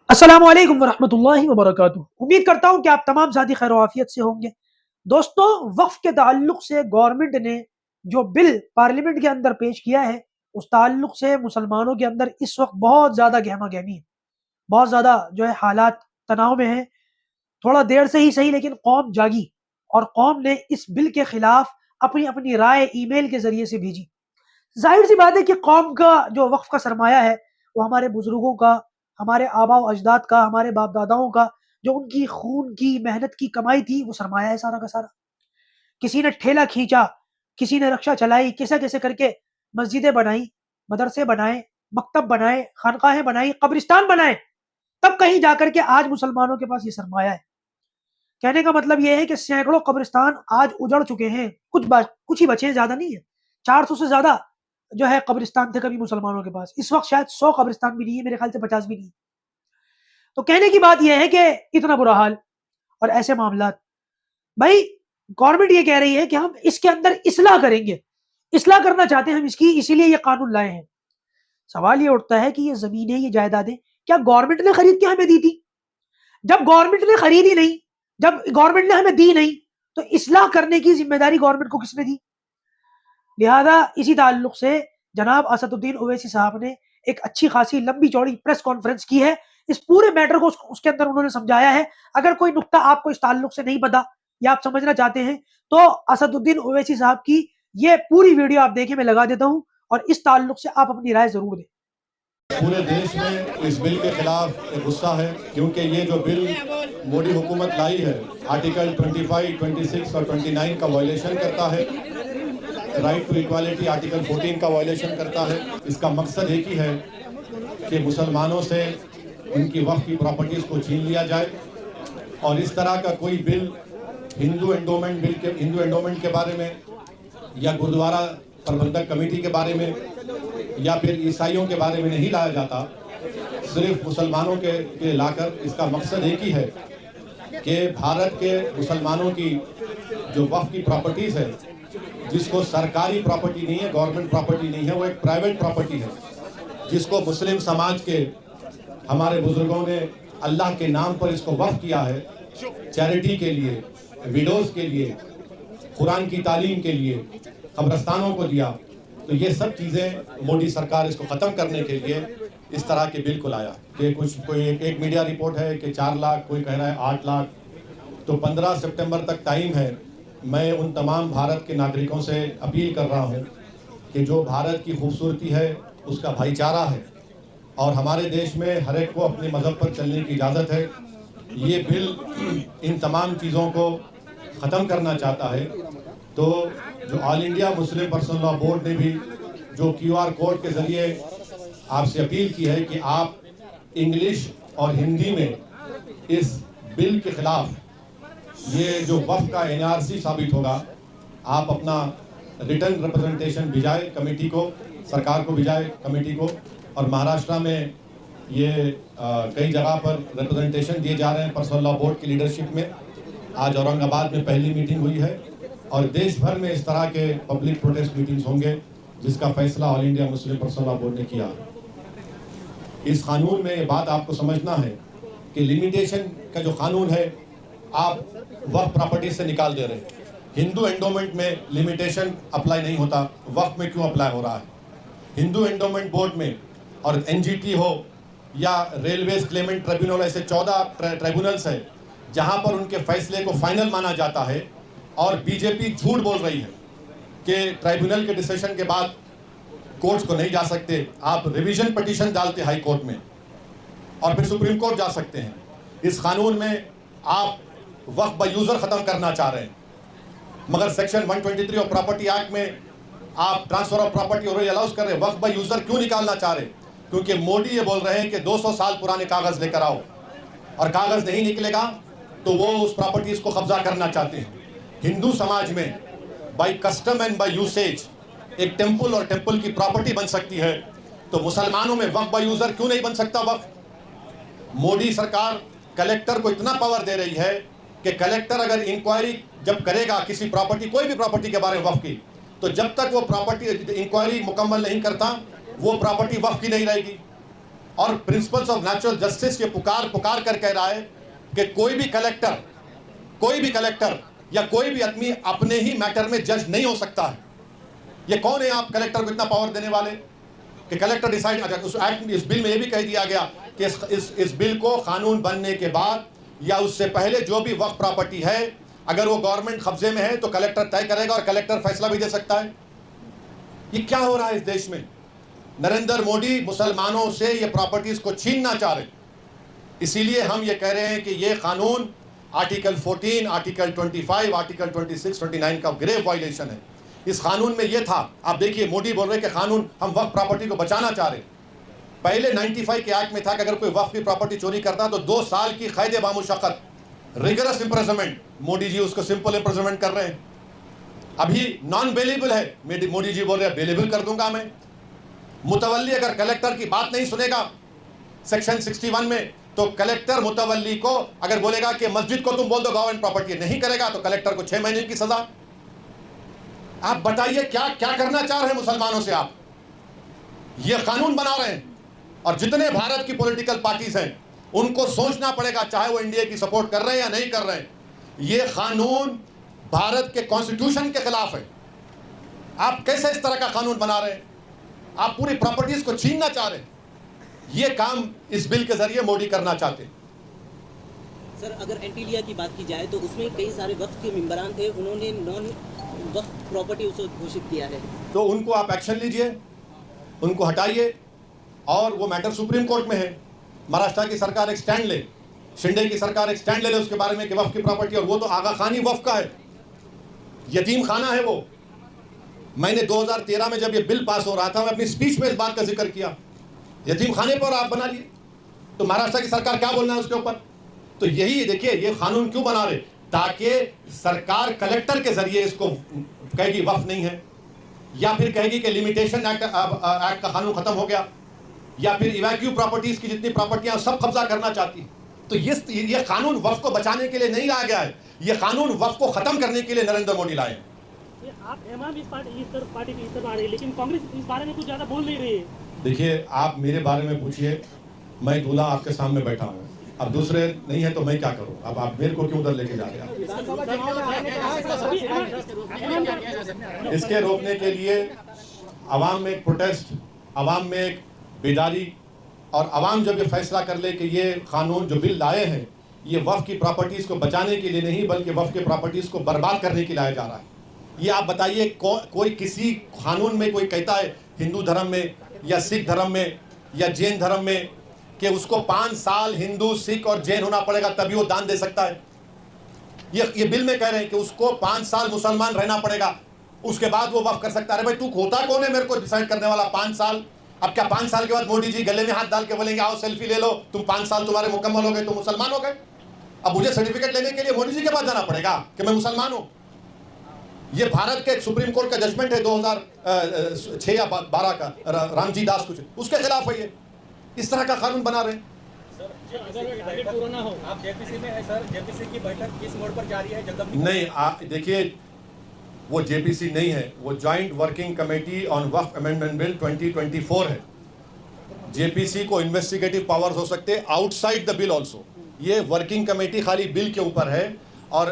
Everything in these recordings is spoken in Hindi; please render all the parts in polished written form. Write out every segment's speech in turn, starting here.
अस्सलामुअलैकुम वरहमतुल्लाहि वबरकातुहू। उम्मीद करता हूँ कि आप तमाम साथी खैर आफियत से होंगे। दोस्तों, वक्फ के ताल्लुक से गवर्नमेंट ने जो बिल पार्लियामेंट के अंदर पेश किया है, उस ताल्लुक से मुसलमानों के अंदर इस वक्त बहुत ज़्यादा गहमा गहमी है। बहुत ज़्यादा जो है हालात तनाव में है। थोड़ा देर से ही सही, लेकिन कौम जागी और कौम ने इस बिल के खिलाफ अपनी अपनी राय ईमेल के जरिए से भेजी। जाहिर सी बात है कि कौम का जो वक्फ का सरमाया है, वो हमारे बुजुर्गों का, हमारे आबा अजदाद का, हमारे बाप दादाओं का, जो उनकी खून की मेहनत की कमाई थी, वो सरमाया है सारा का सारा। किसी ने ठेला खींचा, किसी ने रक्षा चलाई, कैसे कैसे करके मस्जिदें बनाई, मदरसे बनाए, मकतब बनाए, खानकाहें बनाई, कब्रिस्तान बनाए, तब कहीं जाकर के आज मुसलमानों के पास ये सरमाया है। कहने का मतलब ये है कि सैकड़ों कब्रिस्तान आज उजड़ चुके हैं, कुछ ही बचे हैं, ज्यादा नहीं है। 400 से ज्यादा जो है कब्रिस्तान थे कभी मुसलमानों के पास। इस वक्त शायद 100 कब्रिस्तान भी नहीं है, मेरे ख्याल से 50 भी नहीं है। तो कहने की बात यह है कि इतना बुरा हाल और ऐसे मामला, भाई गवर्नमेंट ये कह रही है कि हम इसके अंदर इस्लाह करेंगे, इस्लाह करना चाहते हैं हम इसकी, इसीलिए ये कानून लाए हैं। सवाल ये उठता है कि ये जमीनें, ये जायदादें क्या गवर्नमेंट ने खरीद के हमें दी थी? जब गवर्नमेंट ने खरीदी नहीं, जब गवर्नमेंट ने हमें दी नहीं, तो इस्लाह करने की जिम्मेदारी गवर्नमेंट को किसने दी? लिहाजा इसी ताल्लुक से जनाब असदुद्दीन ओवैसी साहब ने एक अच्छी खासी लंबी चौड़ी प्रेस कॉन्फ्रेंस की है। इस पूरे मैटर को उसके अंदर उन्होंने समझाया है। अगर कोई नुक्ता आपको इस ताल्लुक से नहीं पता या आप समझना चाहते हैं, तो असदुद्दीन ओवैसी साहब की ये पूरी वीडियो आप देखें, मैं लगा देता हूं, और इस ताल्लुक से आप अपनी राय जरूर दें। पूरे देश में इस बिल के खिलाफ एक गुस्सा है, क्योंकि ये जो बिल मोदी हुकूमत लाई है, आर्टिकल 25, 26 और 29 का वायलेशन करता है। राइट टू इक्वालिटी आर्टिकल 14 का वायलेशन करता है। इसका मकसद एक ही है कि मुसलमानों से उनकी वक्फ की प्रॉपर्टीज़ को छीन लिया जाए। और इस तरह का कोई बिल हिंदू एंडोमेंट के बारे में, या गुरुद्वारा प्रबंधक कमेटी के बारे में, या फिर ईसाइयों के बारे में नहीं लाया जाता। सिर्फ मुसलमानों के लाकर इसका मकसद एक ही है कि भारत के मुसलमानों की जो वक्फ की प्रॉपर्टीज़ है, जिसको सरकारी प्रॉपर्टी नहीं है, गवर्नमेंट प्रॉपर्टी नहीं है, वो एक प्राइवेट प्रॉपर्टी है, जिसको मुस्लिम समाज के हमारे बुजुर्गों ने अल्लाह के नाम पर इसको वक्फ किया है, चैरिटी के लिए, विडोज़ के लिए, कुरान की तालीम के लिए, कब्रस्तानों को दिया। तो ये सब चीज़ें मोदी सरकार इसको ख़त्म करने के लिए इस तरह के बिल को लाया। कि कोई एक मीडिया रिपोर्ट है कि 4 लाख, कोई कह रहा है 8 लाख। तो 15 सितंबर तक टाइम है। मैं उन तमाम भारत के नागरिकों से अपील कर रहा हूँ कि जो भारत की खूबसूरती है, उसका भाईचारा है, और हमारे देश में हर एक को अपने मज़हब पर चलने की इजाज़त है। ये बिल इन तमाम चीज़ों को ख़त्म करना चाहता है। तो जो all India Muslim personal law board ने भी जो QR कोड के ज़रिए आपसे अपील की है कि आप इंग्लिश और हिंदी में इस बिल के ख़िलाफ़, ये जो वक्फ का NRC साबित होगा, आप अपना रिटर्न रिप्रेजेंटेशन भिजाए कमेटी को, सरकार को भिजाए कमेटी को। और महाराष्ट्र में ये कई जगह पर रिप्रेजेंटेशन दिए जा रहे हैं पर्सनल लॉ बोर्ड की लीडरशिप में। आज औरंगाबाद में पहली मीटिंग हुई है, और देश भर में इस तरह के पब्लिक प्रोटेस्ट मीटिंग्स होंगे, जिसका फैसला all India Muslim personal law board ने किया है। इस कानून में ये बात आपको समझना है कि लिमिटेशन का जो कानून है, आप वक्फ प्रॉपर्टी से निकाल दे रहे हैं। हिंदू एंडोमेंट में लिमिटेशन अप्लाई नहीं होता, वक्फ में क्यों अप्लाई हो रहा है? हिंदू एंडोमेंट बोर्ड में और NGT हो या रेलवेज क्लेमेंट ट्रिब्यूनल, ऐसे 14 ट्रिब्यूनल्स है जहां पर उनके फैसले को फाइनल माना जाता है। और बीजेपी झूठ बोल रही है कि ट्राइब्यूनल के डिसीजन के बाद कोर्ट्स को नहीं जा सकते। आप रिवीजन पिटीशन डालते हाई कोर्ट में और फिर सुप्रीम कोर्ट जा सकते हैं। इस कानून में आप वक्फ बाय यूजर खत्म करना चाह रहे हैं, मगर सेक्शन 123 ऑफ प्रॉपर्टी एक्ट में आप ट्रांसफर ऑफ प्रॉपर्टी और अलाउज कर रहे हैं। वक्फ बाय यूजर क्यों निकालना चाह रहे हैं? क्योंकि मोदी ये बोल रहे हैं कि 200 साल पुराने कागज लेकर आओ, और कागज नहीं निकलेगा तो वो उस प्रॉपर्टीज को कब्जा करना चाहते हैं। हिंदू समाज में by custom and by usage एक टेम्पल और टेम्पल की प्रॉपर्टी बन सकती है, तो मुसलमानों में वक्फ बाय यूजर क्यों नहीं बन सकता वक्फ? मोदी सरकार कलेक्टर को इतना पावर दे रही है कि कलेक्टर अगर इंक्वायरी जब करेगा किसी प्रॉपर्टी, कोई भी प्रॉपर्टी के बारे में वक्फ की, तो जब तक वो प्रॉपर्टी इंक्वायरी मुकम्मल नहीं करता, वो प्रॉपर्टी वक्फ की नहीं रहेगी। और प्रिंसिपल्स ऑफ नेचुरल जस्टिस के पुकार कर कह रहा है कि कोई भी कलेक्टर या कोई भी आदमी अपने ही मैटर में जज नहीं हो सकता है। ये कौन है आप कलेक्टर को इतना पावर देने वाले कि कलेक्टर डिसाइड? अच्छा, उस एक्ट, इस बिल में ये भी कह दिया गया कि इस बिल को कानून बनने के बाद या उससे पहले जो भी वक्फ प्रॉपर्टी है अगर वो गवर्नमेंट कब्जे में है तो कलेक्टर तय करेगा और कलेक्टर फैसला भी दे सकता है। ये क्या हो रहा है इस देश में? नरेंद्र मोदी मुसलमानों से ये प्रॉपर्टीज को छीनना चाह रहे हैं। इसीलिए हम ये कह रहे हैं कि ये कानून आर्टिकल 14, आर्टिकल 25, आर्टिकल 26, 29 का ग्रेव वायलेशन है। इस कानून में ये था, आप देखिए मोदी बोल रहे कि कानून हम वक्फ प्रॉपर्टी को बचाना चाह रहे हैं। पहले 95 के एक्ट में था कि अगर कोई वक्फ की प्रॉपर्टी चोरी करता तो 2 साल की कैद बामुशक्कत, रिगरस इम्प्रिजनमेंट। मोदी जी उसको सिंपल इम्प्रिजनमेंट कर रहे हैं। अभी नॉन बेलेबल है, मोदी जी बोल रहे हैं बेलेबल कर दूंगा मैं। मुतवल्ली अगर कलेक्टर की बात नहीं सुनेगा सेक्शन 61 में तो कलेक्टर मुतवल्ली को अगर बोलेगा कि मस्जिद को तुम बोल दो गवर्नमेंट प्रॉपर्टी, नहीं करेगा तो कलेक्टर को 6 महीने की सजा। आप बताइए क्या क्या करना चाह रहे हैं मुसलमानों से? आप ये कानून बना रहे हैं और जितने भारत की पॉलिटिकल पार्टीज हैं उनको सोचना पड़ेगा, चाहे वो इंडिया की सपोर्ट कर रहे हैं या नहीं कर रहे हैं, ये कानून भारत के कॉन्स्टिट्यूशन के खिलाफ है। आप कैसे इस तरह का कानून बना रहे हैं? आप पूरी प्रॉपर्टीज को छीनना चाह रहे हैं। ये काम इस बिल के जरिए मोदी करना चाहते हैं। सर, अगर एंटी लिया की बात की जाए तो उसमें कई सारे वक्फ के मेंबरान थे, उन्होंने नॉन वक्फ प्रॉपर्टी उसे घोषित किया है, तो उनको आप एक्शन लीजिए, उनको हटाइए और वो मैटर सुप्रीम कोर्ट में है। महाराष्ट्र की सरकार एक स्टैंड ले, शिंदे की सरकार एक स्टैंड ले उसके बारे में कि वक्फ की प्रॉपर्टी, और वो तो आगा खान ही वक्फ का है, यतीम खाना है वो। मैंने 2013 में जब ये बिल पास हो रहा था मैं अपनी स्पीच में इस बात का जिक्र किया, यतीम खाने पर आप बना लिए तो महाराष्ट्र की सरकार क्या बोलना है उसके ऊपर? तो यही देखिए ये कानून क्यों बना रहे, ताकि सरकार कलेक्टर के जरिए इसको कहेगी वक्फ नहीं है, या फिर कहेगी कि लिमिटेशन एक्ट का कानून खत्म हो गया, या फिर इवैक्यू प्रॉपर्टीज की जितनी प्रॉपर्टियां सब कब्जा करना चाहती है। तो ये कानून वक्फ को बचाने के लिए नहीं लाया गया है, ये कानून वक्फ को खत्म करने के लिए नरेंद्र मोदी लाए हैं। आप इस पार्टी की तरफ आ रही है, लेकिन कांग्रेस इस बारे में कुछ ज्यादा बोल नहीं रही है। देखिए आप मेरे बारे में पूछिए, मैं दूल्हा आपके सामने बैठा हूँ, अब दूसरे नहीं है तो मैं क्या करूँ? अब आप मेरे को क्यों उधर लेके जा रहे हैं? इसके रोकने के लिए अवाम में एक प्रोटेस्ट, अवाम में एक बेदारी, और अवाम जब ये फैसला कर ले कि ये कानून जो बिल लाए हैं ये वक्फ की प्रॉपर्टीज को बचाने के लिए नहीं बल्कि वक्फ की प्रॉपर्टीज को बर्बाद करने के लिए लाया जा रहा है। ये आप बताइए कोई किसी कानून में कोई कहता है हिंदू धर्म में या सिख धर्म में या जैन धर्म में कि उसको 5 साल हिंदू सिख और जैन होना पड़ेगा तभी वो दान दे सकता है? ये बिल में कह रहे हैं कि उसको 5 साल मुसलमान रहना पड़ेगा उसके बाद वो वक्फ कर सकता है। अरे भाई तू होता कौन है मेरे को डिसाइड करने वाला? 5 साल? अब क्या 5 साल के बाद मोदी जी गले में हाथ डाल के बोलेंगे आओ सेल्फी ले लो, तुम 5 साल तुम्हारे मुकम्मल हो गए, तुम मुसलमान हो गए? अब मुझे सर्टिफिकेट लेने के लिए मोदी जी के पास जाना पड़ेगा कि मैं मुसलमान हूं? ये भारत के सुप्रीम कोर्ट का जजमेंट है 2006 या 12 का, रामजी दास कुछ, उसके खिलाफ है ये। इस तरह का कानून बना रहे हैं। आप जेपीसी में है सर, जेपीसी की बैठक किस मोड पर जारी है? नहीं, देखिए वो जेपीसी नहीं है, वो joint working committee on Waqf amendment bill 2024 है। जेपीसी को इन्वेस्टिगेटिव पावर्स हो सकते हैं आउटसाइड द बिल ऑल्सो। ये वर्किंग कमेटी खाली बिल के ऊपर है और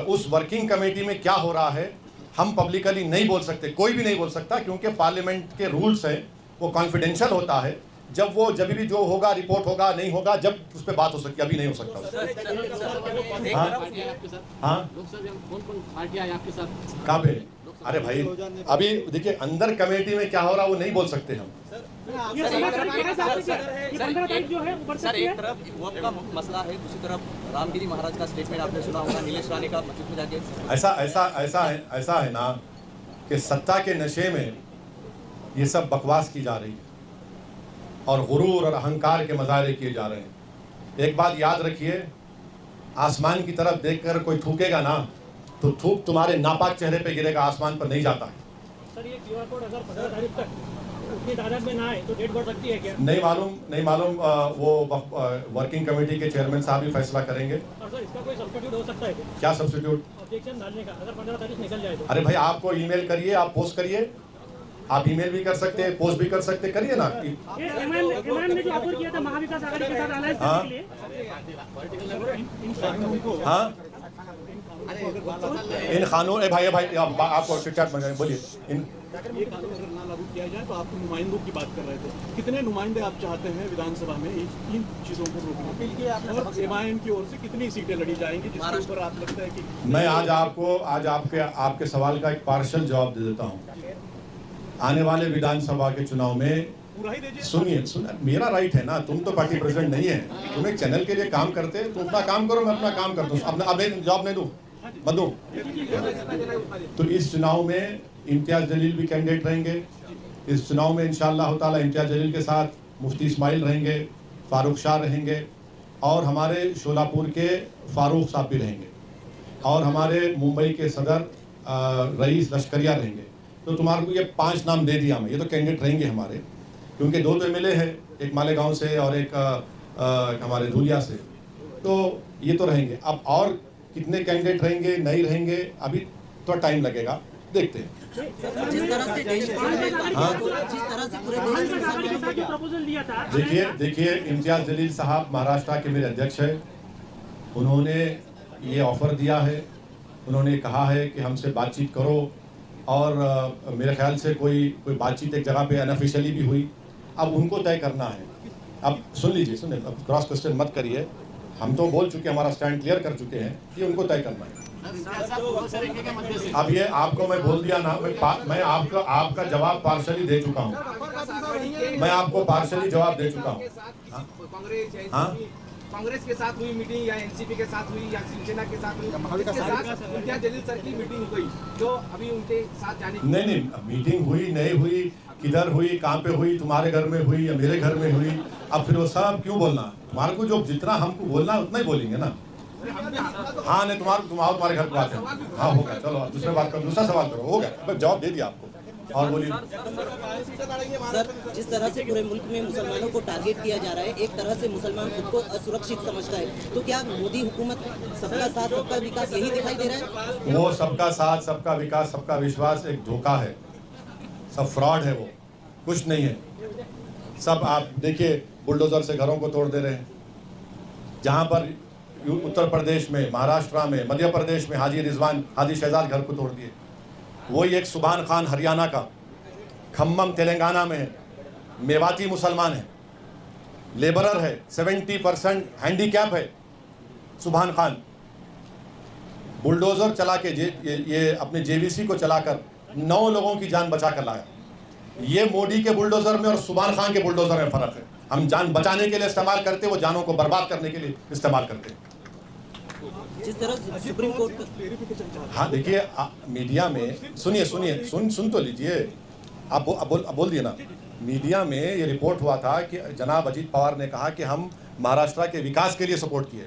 उस वर्किंग कमेटी में क्या हो रहा है हम पब्लिकली नहीं बोल सकते, कोई भी नहीं बोल सकता, क्योंकि पार्लियामेंट के रूल्स हैं, वो कॉन्फिडेंशियल होता है। जब भी जो होगा रिपोर्ट होगा, नहीं होगा, जब उस पर बात हो सकती है, अभी नहीं हो सकता। हाँ, कहाँ पे? अरे भाई अभी देखिए अंदर कमेटी में क्या हो रहा है वो नहीं बोल सकते हम। सर एक तरफ वक्फ का मसला है, दूसरी तरफ रामगिरी महाराज का स्टेटमेंट आपने सुना होगा, नीलेश राणे का मस्जिद में जाके। ऐसा है ना कि सत्ता के नशे में ये सब बकवास की जा रही है और गुरूर और अहंकार के मजारे किए जा रहे हैं। एक बात याद रखिए, आसमान की तरफ देखकर कोई थूकेगा ना तो थूक तुम्हारे नापाक चेहरे पे गिरेगा, आसमान पर नहीं जाता है। सर ये क्यूआर कोड अगर 15 तारीख तक उतनी तादाद में ना आए तो डेट बढ़ सकती है क्या? नहीं मालूम, वो वर्किंग कमेटी के चेयरमैन साहब ही फैसला करेंगे। और सर इसका कोई सब्स्टिट्यूट हो सकता है क्या सब्स्टिट्यूट? ऑब्जेक्शन डालने का, अगर 15 तारीख निकल जाए तो। अरे भाई आपको ईमेल करिए, आप पोस्ट करिए, आप ईमेल भी कर सकते हैं, पोस्ट भी कर सकते हैं, करिए ना। एमआईएम ने जो ऑफर किया था महाविकास आघाड़ी के साथ अलायंस करने के लिए, हाँ इन कानून भाई आपको चिट-चैट में बोलिए। ये कानून अगर ना लागू किया जाए तो आप नुमाइंदों की बात कर रहे थे, कितने नुमाइंदे आप चाहते हैं विधानसभा में इन चीजों को रोकने के लिए, और एमआईएम की ओर से कितनी सीटें लड़ी जाएंगी जिसके ऊपर आप लगता है कि मैं आज आपके सवाल का एक पार्शल जवाब दे देता हूँ। आने वाले विधानसभा के चुनाव में पूरा ही दीजिए। सुनिए, मेरा राइट है ना, तुम तो पार्टी प्रेसिडेंट नहीं है, तुम एक चैनल के लिए काम करते हैं, तुम अपना काम करो, मैं अपना काम करता हूँ। अब जवाब नहीं दूँ, मत दूँ। तो इस चुनाव में इम्तियाज जलील भी कैंडिडेट रहेंगे। इस चुनाव में इंशाअल्लाह ताला इम्तियाज जलील के साथ मुफ्ती इस्माइल रहेंगे, फारूक शाह रहेंगे, और हमारे शोलापुर के फारूक साहब भी रहेंगे, और हमारे मुंबई के सदर रईस लश्करिया रहेंगे। तो तुम्हारे को ये 5 नाम दे दिया मैं, ये तो कैंडिडेट रहेंगे हमारे, क्योंकि 2 तो एमएलए हैं, एक मालेगांव से और एक हमारे धुलिया से, तो ये तो रहेंगे। अब और कितने कैंडिडेट रहेंगे नहीं रहेंगे अभी तो टाइम लगेगा, देखते हैं। जिस तरह से देश जिस तरह से पूरे देश में प्रपोजल दिया था, देखिए इम्तियाज जलील साहब महाराष्ट्र के मेरे अध्यक्ष हैं, उन्होंने ये ऑफ़र दिया है, उन्होंने कहा है कि हमसे बातचीत करो, और मेरे ख्याल से कोई बातचीत एक जगह पे अनऑफिशियली भी हुई। अब उनको तय करना है। अब सुनिए, अब क्रॉस क्वेश्चन मत करिए, हम तो बोल चुके, हमारा स्टैंड क्लियर कर चुके हैं कि उनको तय करना है। अब ये आपको मैं बोल दिया ना, मैं आपका जवाब पार्शली दे चुका हूँ, मैं आपको पार्शली जवाब दे चुका हूँ। हाँ, कांग्रेस के साथ हुई मीटिंग या एनसीपी के साथ हुई या शिवसेना के साथ हुई, इसके साथ इम्तियाज जलील सर की मीटिंग हुई जो अभी उनके साथ जाने की नहीं, मीटिंग हुई नहीं हुई, किधर हुई, कहाँ पे हुई, तुम्हारे घर में हुई या मेरे घर में हुई, अब फिर वो सब क्यों बोलना? तुम्हारे को जो जितना हमको बोलना है उतना ही बोलेंगे ना। हाँ नहीं, तुम्हारे घर बात है, हाँ होगा, चलो दूसरे बात करो, दूसरा सवाल करो, हो गया, मैं जवाब दे दिया आपको। और बोलिए सर, जिस तरह से पूरे मुल्क में मुसलमानों को टारगेट किया जा रहा है, एक तरह से मुसलमान खुद को असुरक्षित समझता है, तो क्या मोदी हुकूमत सबका साथ सबका विकास यही दिखाई दे रहा है? वो सबका साथ सबका विकास सबका विश्वास एक धोखा है, सब फ्रॉड है, वो कुछ नहीं है। सब आप देखिए, बुलडोजर से घरों को तोड़ दे रहे हैं। जहाँ पर उत्तर प्रदेश में, महाराष्ट्र में, मध्य प्रदेश में हाजी शहजाद घर को तोड़ दिए। वही एक सुभान खान हरियाणा का, खम्मम तेलंगाना में है, मेवाती मुसलमान है, लेबरर है, 70% हैंडीकैप है। सुभान खान बुलडोज़र चला के ये अपने जेवीसी को चलाकर 9 लोगों की जान बचा कर लाया। ये मोदी के बुलडोज़र में और सुभान खान के बुलडोज़र में फ़र्क है। हम जान बचाने के लिए इस्तेमाल करते, वो जानों को बर्बाद करने के लिए इस्तेमाल करते हैं। जिस तरह सुप्रीम कोर्ट हाँ देखिए, मीडिया में सुन तो लीजिए, आप बोल दिए ना। मीडिया में ये रिपोर्ट हुआ था कि जनाब अजीत पवार ने कहा कि हम महाराष्ट्र के विकास के लिए सपोर्ट किए,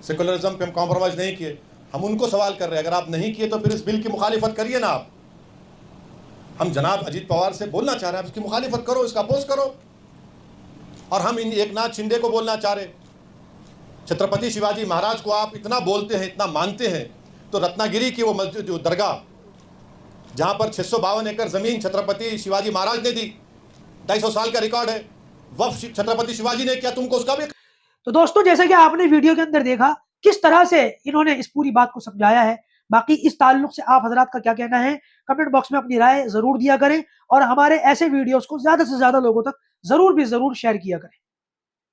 सेकुलरिज्म पे हम कॉम्प्रोमाइज़ नहीं किए। हम उनको सवाल कर रहे हैं, अगर आप नहीं किए तो फिर इस बिल की मुखालिफत करिए ना आप। हम जनाब अजीत पवार से बोलना चाह रहे हैं, इसकी मुखालिफत करो, इसका अपोज करो। और हम इन एकनाथ शिंदे को बोलना चाह रहे, छत्रपति शिवाजी महाराज को आप इतना बोलते हैं, इतना मानते हैं, तो रत्नागिरी की वो मस्जिद, जो दरगाह जहाँ पर 652 एकड़ ज़मीन छत्रपति शिवाजी महाराज ने दी, 250 साल का रिकॉर्ड है, वक्फ छत्रपति शिवाजी ने किया, तुमको उसका भी। तो दोस्तों, जैसे कि आपने वीडियो के अंदर देखा किस तरह से इन्होंने इस पूरी बात को समझाया है। बाकी इस ताल्लुक से आप हजरात का क्या कहना है, कमेंट बॉक्स में अपनी राय जरूर दिया करें, और हमारे ऐसे वीडियोस को ज्यादा से ज्यादा लोगों तक जरूर शेयर किया करें।